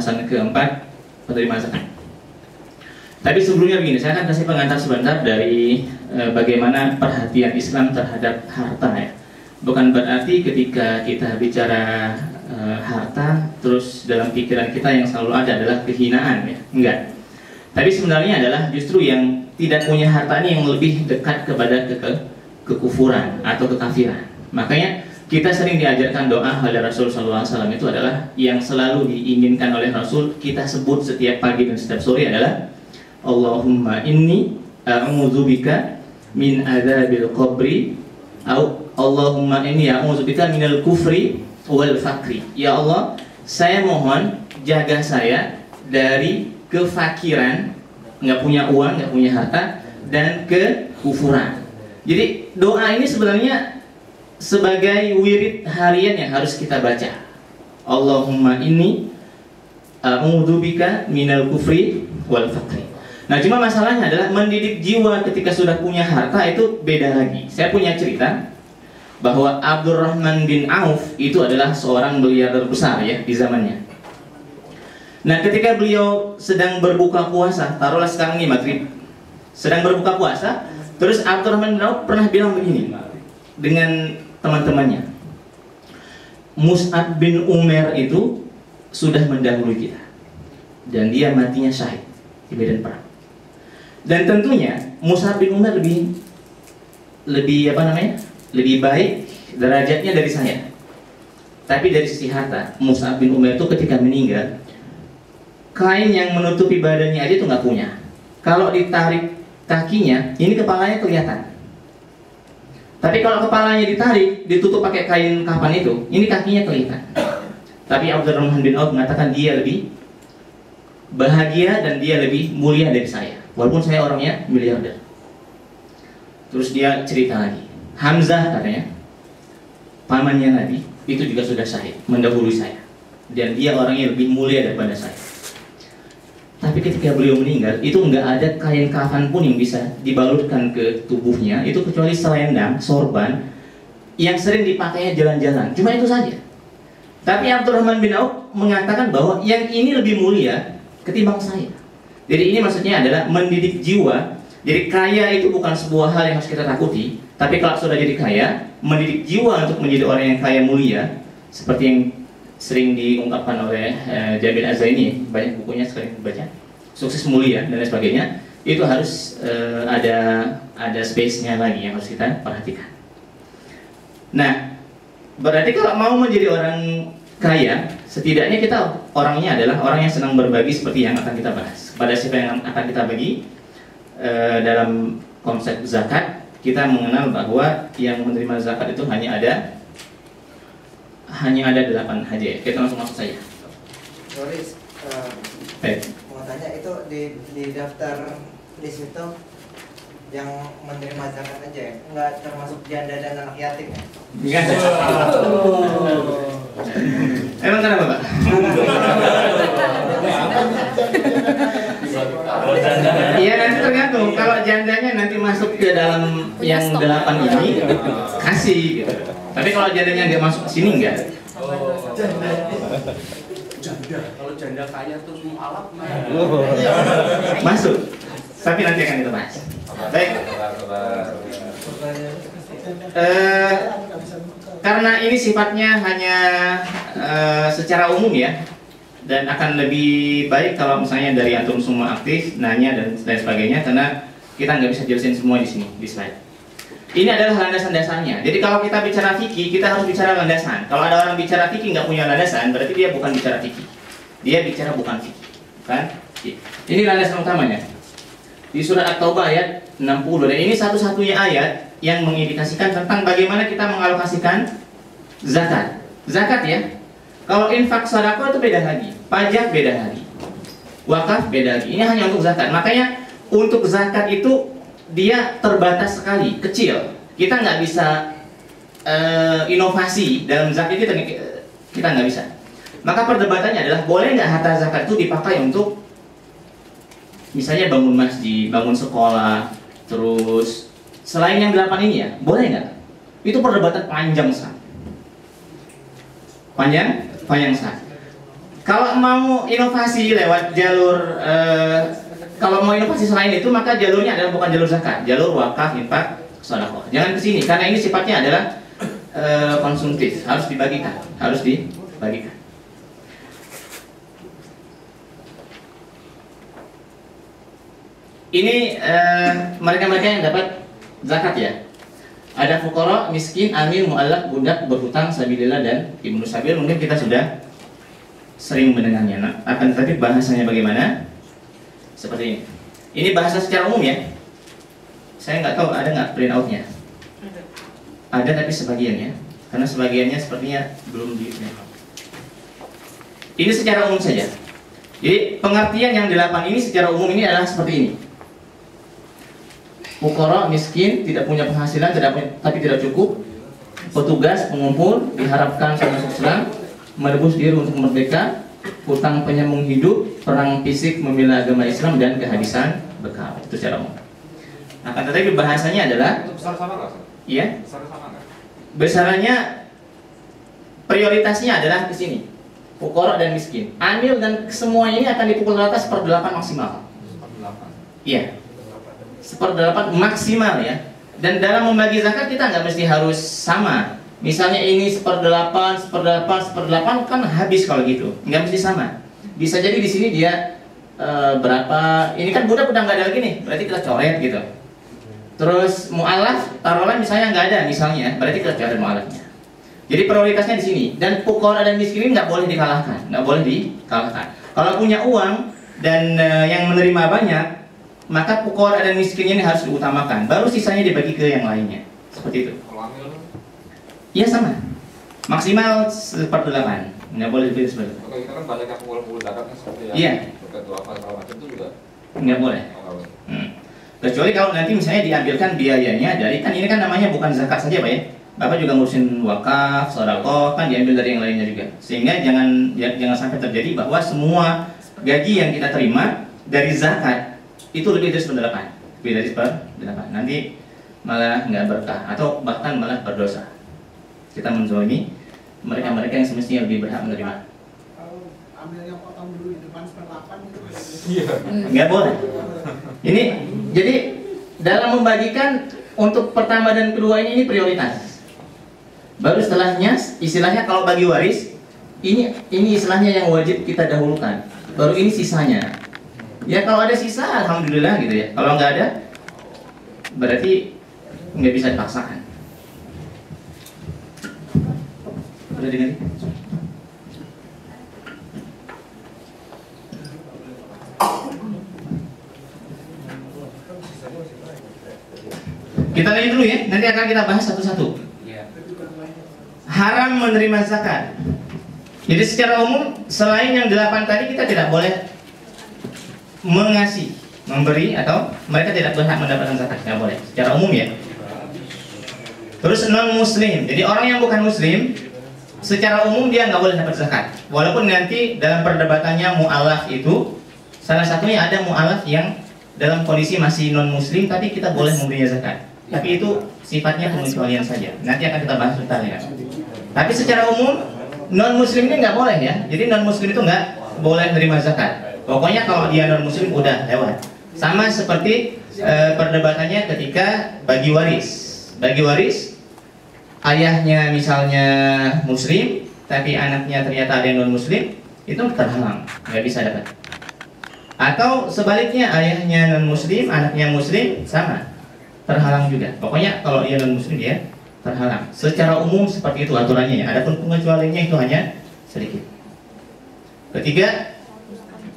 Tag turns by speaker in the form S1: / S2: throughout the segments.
S1: pembahasan keempat penerima zakat. Tapi sebelumnya begini, saya akan kasih pengantar sebentar dari bagaimana perhatian Islam terhadap harta ya. Bukan berarti ketika kita bicara harta, terus dalam pikiran kita yang selalu ada adalah kehinaan ya, enggak. Tapi sebenarnya adalah justru yang tidak punya harta ini yang lebih dekat kepada kekufuran atau kekafiran. Makanya kita sering diajarkan doa oleh Rasul SAW itu adalah yang selalu diinginkan oleh Rasul kita sebut setiap pagi dan setiap sore adalah Allahumma inni a'udzubika min adzabil qabri atau Allahumma inni a'udzubika minal kufri wal fakri. Ya Allah, saya mohon jaga saya dari kefakiran, nggak punya uang, nggak punya harta, dan kekufuran. Jadi doa ini sebenarnya sebagai wirid harian yang harus kita baca. Allahumma inni a'udzubika minal kufri wal fakri. Nah, cuma masalahnya adalah mendidik jiwa ketika sudah punya harta itu beda lagi. Saya punya cerita bahwa Abdurrahman bin Auf itu adalah seorang miliarder besar ya di zamannya. Nah, ketika beliau sedang berbuka puasa, taruhlah sekarang ini maghrib, sedang berbuka puasa, terus Abdurrahman bin Auf pernah bilang begini dengan teman-temannya, Mus'ab bin Umair itu sudah mendahului kita dan dia matinya syahid di medan perang. Dan tentunya Mus'ab bin Umair lebih baik derajatnya dari saya. Tapi dari sisi harta, Mus'ab bin Umair itu ketika meninggal, kain yang menutupi badannya aja itu nggak punya. Kalau ditarik kakinya, ini kepalanya kelihatan. Tapi kalau kepalanya ditarik, ditutup pakai kain kafan itu, ini kakinya kelihatan. Tapi Abdurrahman bin Auf mengatakan dia lebih bahagia dan dia lebih mulia dari saya, walaupun saya orangnya miliarder. Terus dia cerita lagi, Hamzah katanya, pamannya Nabi, itu juga sudah syahid, mendahului saya, dan dia orangnya lebih mulia daripada saya. Tapi ketika beliau meninggal, itu nggak ada kain kafan pun yang bisa dibalutkan ke tubuhnya, itu kecuali selendang, sorban, yang sering dipakainya jalan-jalan. Cuma itu saja. Tapi Abdurrahman bin Auf mengatakan bahwa yang ini lebih mulia ketimbang saya. Jadi ini maksudnya adalah mendidik jiwa. Jadi kaya itu bukan sebuah hal yang harus kita takuti, tapi kalau sudah jadi kaya, mendidik jiwa untuk menjadi orang yang kaya mulia, seperti yang sering diungkapkan oleh Jabir Az-Zaini, banyak bukunya sering dibaca, Sukses Mulia dan lain sebagainya, itu harus ada space-nya lagi yang harus kita perhatikan. Nah, berarti kalau mau menjadi orang kaya, setidaknya kita orangnya adalah orang yang senang berbagi seperti yang akan kita bahas. Pada siapa yang akan kita bagi dalam konsep zakat, kita mengenal bahwa yang menerima zakat itu hanya ada 8 aja ya. Kita langsung masuk saja.
S2: Sorry, mau tanya itu di daftar list itu yang menerima zakat aja ya? Nggak termasuk janda dan anak yatim ya?
S1: Enggak ada. Emang kenapa, Pak? Iya, nanti tergantung. Kalau jandanya nanti masuk ke dalam yang 8 ini, kasih gitu. Tapi kalau jandanya nggak masuk ke sini, enggak.
S3: Janda, kalau janda kaya tuh semua alat
S1: masuk. Tapi nanti akan kita bahas. Baik. Karena ini sifatnya hanya secara umum ya, dan akan lebih baik kalau misalnya dari antum semua aktif, nanya dan lain sebagainya, karena kita nggak bisa jelasin semua di sini di slide. Ini adalah landasan dasarnya. Jadi kalau kita bicara fikih, kita harus bicara landasan. Kalau ada orang bicara fikih nggak punya landasan, berarti dia bukan bicara fikih. Dia bicara bukan fikih, kan? Ini landasan utamanya. Di surat At-Taubah ayat 60, dan ini satu-satunya ayat yang mengindikasikan tentang bagaimana kita mengalokasikan zakat. Zakat ya. Kalau infak sedekah itu beda lagi, pajak beda lagi, wakaf beda lagi. Ini hanya untuk zakat. Makanya untuk zakat itu dia terbatas sekali, kecil. Kita nggak bisa inovasi dalam zakat itu, kita nggak bisa. Maka perdebatannya adalah boleh nggak harta zakat itu dipakai untuk misalnya bangun masjid, bangun sekolah, terus selain yang 8 ini ya, boleh nggak? Itu perdebatan panjang sekali. Panjang sekali. Kalau mau inovasi lewat jalur kalau mau inovasi selain itu, maka jalurnya adalah bukan jalur zakat, jalur wakaf, infak, sedekah. Jangan ke sini karena ini sifatnya adalah konsumtif, harus dibagikan, Ini mereka-mereka yang dapat zakat ya. Ada fuqara, miskin, amil, mu'allaf, budak, berhutang, sabilillah dan ibnu sabil. Mungkin kita sudah sering mendengarnya. Nah, akan tetapi bahasanya bagaimana? Seperti ini. Ini bahasa secara umum ya. Saya nggak tahu ada nggak print outnya. Ada tapi sebagian ya. Karena sebagiannya sepertinya belum di. Ini secara umum saja. Jadi pengertian yang 8 ini secara umum ini adalah seperti ini. Fuqara, miskin, tidak punya penghasilan, tapi tidak cukup. Petugas, pengumpul, diharapkan masuk Islam, merebus diri untuk merdeka, hutang penyambung hidup, perang fisik membela agama Islam, dan kehabisan bekal. Itu secara umum. Akan tetapi bahasanya adalah
S4: besar sama nggak?
S1: Iya.
S4: Besar sama nggak?
S1: Besarannya prioritasnya adalah di sini. Fuqara dan miskin. Amil dan semuanya ini akan dipukul rata 1/8 maksimal.
S4: 48.
S1: Iya. 1/8 maksimal ya. Dan dalam membagi zakat kita nggak mesti harus sama. Misalnya ini 1/8, 1/8 kan habis kalau gitu. Nggak mesti sama. Bisa jadi di sini dia berapa? Ini kan budak udah nggak ada lagi nih. Berarti kita coret gitu. Terus mu'alaf taruhlah misalnya nggak ada misalnya. Berarti kita coret mu'alafnya. Jadi prioritasnya di sini. Dan fuqara dan miskin nggak boleh dikalahkan. Nggak boleh dikalahkan. Kalau punya uang dan yang menerima banyak, maka fuqara dan miskinnya ini harus diutamakan. Baru sisanya dibagi ke yang lainnya. Seperti itu.
S4: Kalau amil?
S1: Iya sama. Maksimal 1/8. Nggak boleh lebih seperti itu.
S4: Kalau kita kan banyak yang pukul zakatnya seperti yang
S1: Iya.
S4: berkat apa segala macam itu juga
S1: Nggak boleh.
S4: nggak boleh.
S1: Kecuali kalau nanti misalnya diambilkan biayanya dari, kan ini kan namanya bukan zakat saja Pak ya. Bapak juga ngurusin wakaf, sedekah, kan diambil dari yang lainnya juga. Sehingga jangan sampai terjadi bahwa semua gaji yang kita terima dari zakat itu lebih dari 1/8. Lebih dari 1/8. Nanti malah nggak berkah atau bahkan malah berdosa. Kita menzalimi mereka-mereka yang semestinya lebih berhak menerima.
S5: Kalau ambilnya potong dulu di depan 1/8 itu
S4: Iya.
S1: Nggak boleh. Ini jadi dalam membagikan untuk pertama dan kedua ini prioritas. Baru setelahnya istilahnya kalau bagi waris ini istilahnya yang wajib kita dahulukan. Baru ini sisanya. Ya kalau ada sisa alhamdulillah gitu ya. Kalau nggak ada berarti nggak bisa dipaksakan. Udah dengerin? Kita lihat dulu ya, nanti akan kita bahas satu-satu. Haram menerima zakat. Jadi secara umum selain yang 8 tadi kita tidak boleh mengasih, memberi atau mereka tidak berhak mendapatkan zakat, tidak boleh. Secara umum ya. Terus non muslim, jadi orang yang bukan muslim secara umum dia nggak boleh dapat zakat. Walaupun nanti dalam perdebatannya mu'alaf itu salah satunya ada mu'alaf yang dalam kondisi masih non muslim tapi kita boleh memberinya zakat. Tapi itu sifatnya pengecualian saja. Nanti akan kita bahas sebentar ya. Tapi secara umum non muslim ini nggak boleh ya. Jadi non muslim itu nggak boleh menerima zakat. Pokoknya kalau dia non muslim udah lewat. Sama seperti perdebatannya ketika bagi waris. Bagi waris ayahnya misalnya muslim tapi anaknya ternyata ada yang non muslim, itu terhalang, nggak bisa dapat. Atau sebaliknya ayahnya non muslim, anaknya muslim, sama, terhalang juga. Pokoknya kalau dia non muslim dia terhalang. Secara umum seperti itu aturannya ya. Adapun pengecualiannya itu hanya sedikit. Ketiga,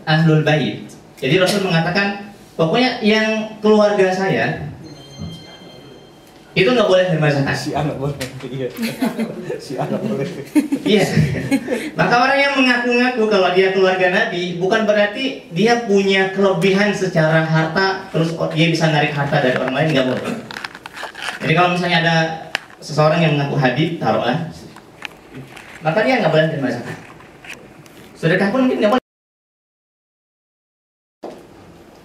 S1: ahlul bait. Jadi Rasul mengatakan pokoknya yang keluarga saya itu nggak boleh menerima zakat.
S6: Si anak boleh, iya. Si anak boleh.
S1: Iya. Maka orang yang mengaku-ngaku kalau dia keluarga Nabi bukan berarti dia punya kelebihan secara harta terus dia bisa narik harta dari orang lain, nggak boleh. Jadi kalau misalnya ada seseorang yang mengaku Habib, taruhlah, maka dia nggak boleh menerima zakat. Sedekah pun mungkin nggak boleh.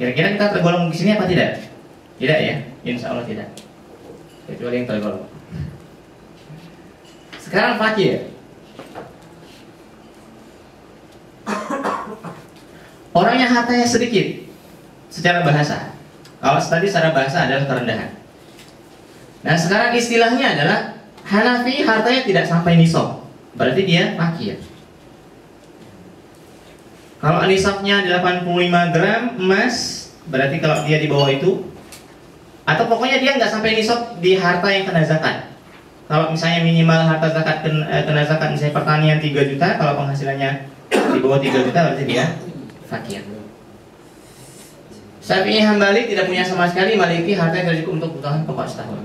S1: Kira-kira kita tergolong di sini apa tidak? Tidak ya, insya Allah tidak. Kecuali yang tergolong. Sekarang fakir. Pokoknya hartanya sedikit secara bahasa. Kalau tadi secara bahasa adalah kerendahan. Nah sekarang istilahnya adalah Hanafi hartanya tidak sampai nisab, berarti dia fakir. Kalau nisabnya 85 gram emas, berarti kalau dia di bawah itu, atau pokoknya dia nggak sampai nisab di harta yang kena zakat. Kalau misalnya minimal harta zakat kena zakat misalnya pertanian 3 juta, kalau penghasilannya di bawah 3 juta berarti dia fakir. Syafi'i Hambali tidak punya sama sekali, Maliki hartanya tidak cukup untuk kebutuhan pokok setahun.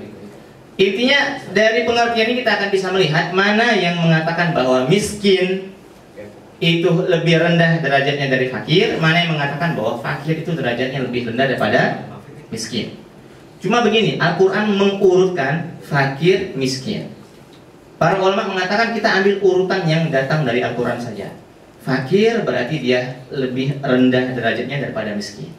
S1: Intinya dari pengertian ini kita akan bisa melihat mana yang mengatakan bahwa miskin itu lebih rendah derajatnya dari fakir, mana yang mengatakan bahwa fakir itu derajatnya lebih rendah daripada miskin. Cuma begini, Al-Quran mengurutkan fakir, miskin. Para ulama mengatakan kita ambil urutan yang datang dari Al-Quran saja. Fakir berarti dia lebih rendah derajatnya daripada miskin.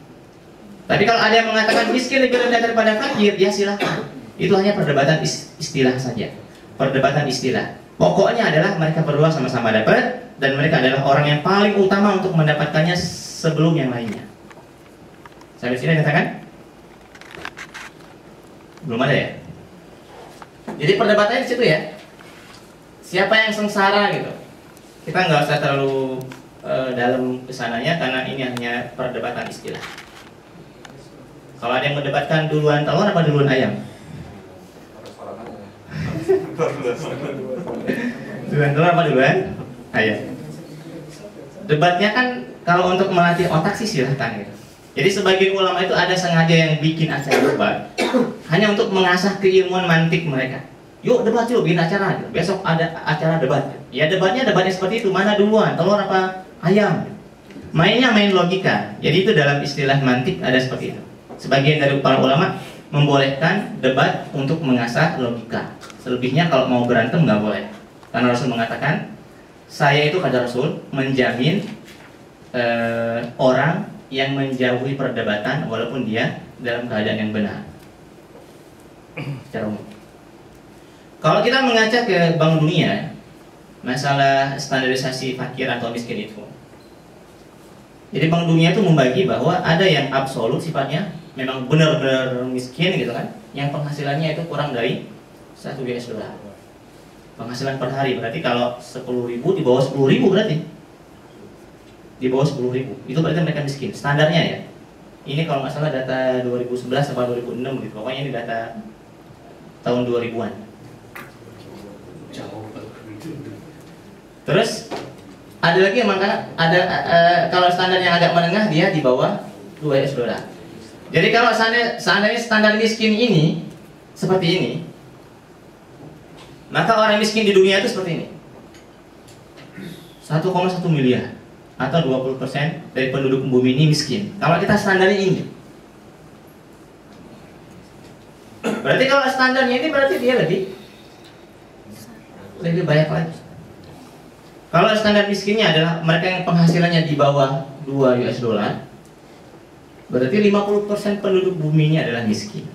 S1: Tapi kalau ada yang mengatakan miskin lebih rendah daripada fakir, ya silakan. Itu hanya perdebatan istilah saja. Perdebatan istilah. Pokoknya adalah mereka berdua sama-sama dapat, dan mereka adalah orang yang paling utama untuk mendapatkannya sebelum yang lainnya. Sampai sini katakan? Belum ada ya? Jadi perdebatannya di situ ya. Siapa yang sengsara gitu? Kita nggak usah terlalu dalam kesananya karena ini hanya perdebatan istilah. Kalau ada yang mendebatkan duluan telur apa duluan ayam? Duluan telur apa duluan ayam? Debatnya kan kalau untuk melatih otak sih silahkan gitu. Jadi sebagian ulama itu ada sengaja yang bikin acara debat hanya untuk mengasah keilmuan mantik mereka. Yuk debat yuk, bikin acara gitu. Besok ada acara debat. Ya debatnya seperti itu, mana duluan, telur apa ayam? Mainnya main logika. Jadi itu dalam istilah mantik ada seperti itu. Sebagian dari para ulama membolehkan debat untuk mengasah logika. Selebihnya kalau mau berantem nggak boleh. Karena Rasul mengatakan, saya itu kata Rasul menjamin orang yang menjauhi perdebatan walaupun dia dalam keadaan yang benar. Secara umum. Kalau kita mengaca ke Bank Dunia, masalah standarisasi fakir atau miskin itu. Jadi Bank Dunia itu membagi bahwa ada yang absolut sifatnya, memang benar-benar miskin gitu kan, yang penghasilannya itu kurang dari 1 US dollar. Penghasilan per hari berarti kalau 10.000 di bawah 10.000 berarti. Di bawah 10.000 itu berarti mereka miskin. Standarnya ya. Ini kalau nggak salah data 2011 atau 2006 gitu. Pokoknya ini data tahun 2000-an. Terus ada lagi yang ada kalau standar yang agak menengah dia di bawah 2 US dollar. Jadi kalau seandainya standar miskin ini seperti ini, maka orang miskin di dunia itu seperti ini. 1,1 miliar atau 20% dari penduduk bumi ini miskin. Kalau kita standarnya ini, berarti kalau standarnya ini berarti dia lebih banyak lagi. Kalau standar miskinnya adalah mereka yang penghasilannya di bawah 2 US dollar, berarti 50% penduduk bumi ini adalah miskin.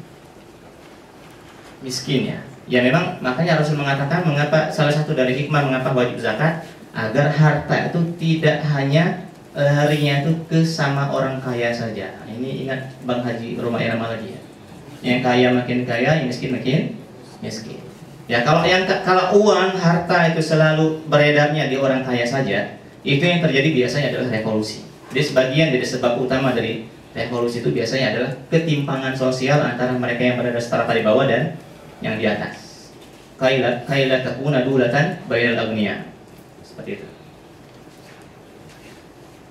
S1: Miskin ya. Ya memang makanya Rasul mengatakan mengapa salah satu dari hikmah mengapa wajib zakat agar harta itu tidak hanya larinya itu ke sama orang kaya saja. Nah, ini ingat Bang Haji Roma Irama lagi ya. Yang kaya makin kaya, yang miskin makin miskin. Ya kalau uang harta itu selalu beredarnya di orang kaya saja, itu yang terjadi biasanya adalah revolusi. Jadi sebagian dari sebab utama dari revolusi itu biasanya adalah ketimpangan sosial antara mereka yang berada strata di bawah dan yang di atas. Kaila takuna dulatan bainal agniya. Seperti itu.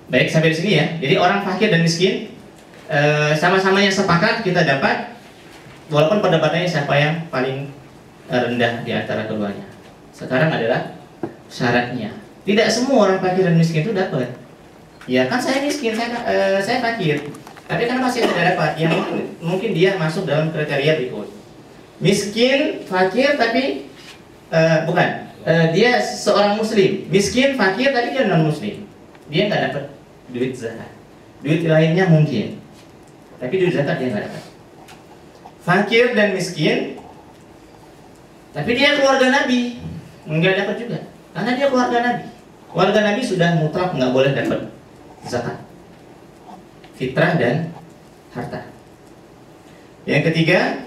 S1: Baik, sampai di sini ya. Jadi orang fakir dan miskin sama-samanya sepakat kita dapat, walaupun perdebatannya siapa yang paling rendah di antara keduanya. Sekarang adalah syaratnya. Tidak semua orang fakir dan miskin itu dapat. Ya kan saya miskin, saya fakir. Tapi kan masih ada dapat yang mungkin dia masuk dalam kriteria berikut. Miskin, fakir tapi bukan. Dia seorang muslim. Miskin, fakir tapi dia non muslim. Dia nggak dapat duit zakat. Duit lainnya mungkin. Tapi duit zakat dia nggak dapat. Fakir dan miskin tapi dia keluarga Nabi, nggak dapat juga, karena dia keluarga Nabi. Keluarga Nabi sudah mutlak nggak boleh dapat zakat. fitrah dan harta. Yang ketiga,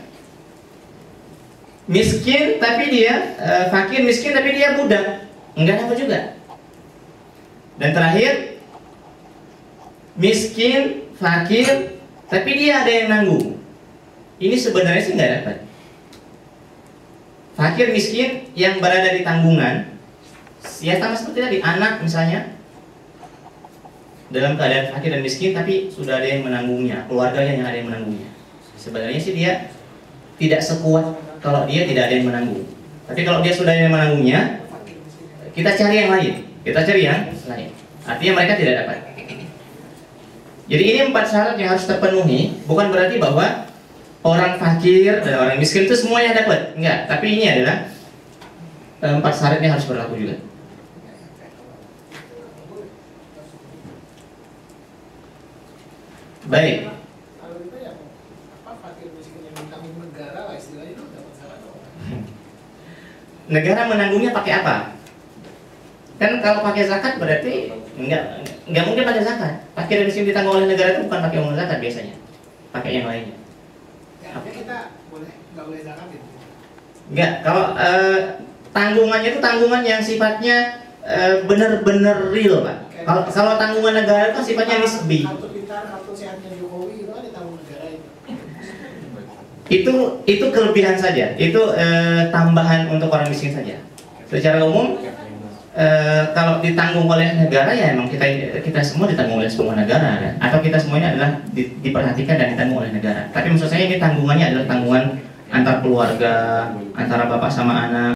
S1: miskin tapi dia fakir, miskin tapi dia budak, enggak dapat juga. Dan terakhir, miskin, fakir tapi dia ada yang nanggung. Ini sebenarnya sih nggak dapat. Fakir, miskin yang berada di tanggungan, ya sama seperti tadi, anak misalnya dalam keadaan fakir dan miskin tapi sudah ada yang menanggungnya, keluarganya yang ada yang menanggungnya. Sebenarnya sih dia tidak sekuat kalau dia tidak ada yang menanggung. Tapi kalau dia sudah ada yang menanggungnya, kita cari yang lain. Kita cari yang lain. Artinya mereka tidak dapat. Jadi ini 4 syarat yang harus terpenuhi. Bukan berarti bahwa orang fakir dan orang miskin itu semuanya dapat. Enggak. Tapi ini adalah 4 syarat yang harus berlaku juga. Baik.
S5: Kalau itu ya apa fakir miskin yang ditanggung negara lah istilahnya itu dapat syarat dong.
S1: Negara menanggungnya pakai apa? Kan kalau pakai zakat berarti enggak mungkin pakai zakat. Fakir dan miskin ditanggung oleh negara itu bukan pakai uang zakat biasanya. Pakai yang lainnya.
S5: Ya, artinya kita nggak boleh zakat itu.
S1: Enggak, kalau tanggungannya itu tanggungan yang sifatnya benar-benar real, Pak. Kalau tanggungan negara itu kan sifatnya nisbi.
S5: Kartu pintar, kartu sehatnya Jokowi itu kan ditanggung negara itu.
S1: Itu kelebihan saja. Itu tambahan untuk orang miskin saja. Secara umum kalau ditanggung oleh negara ya emang kita semua ditanggung oleh semua negara kan? Atau kita semuanya adalah diperhatikan dan ditanggung oleh negara. Tapi maksud saya ini tanggungannya adalah tanggungan antar keluarga, antara bapak sama anak.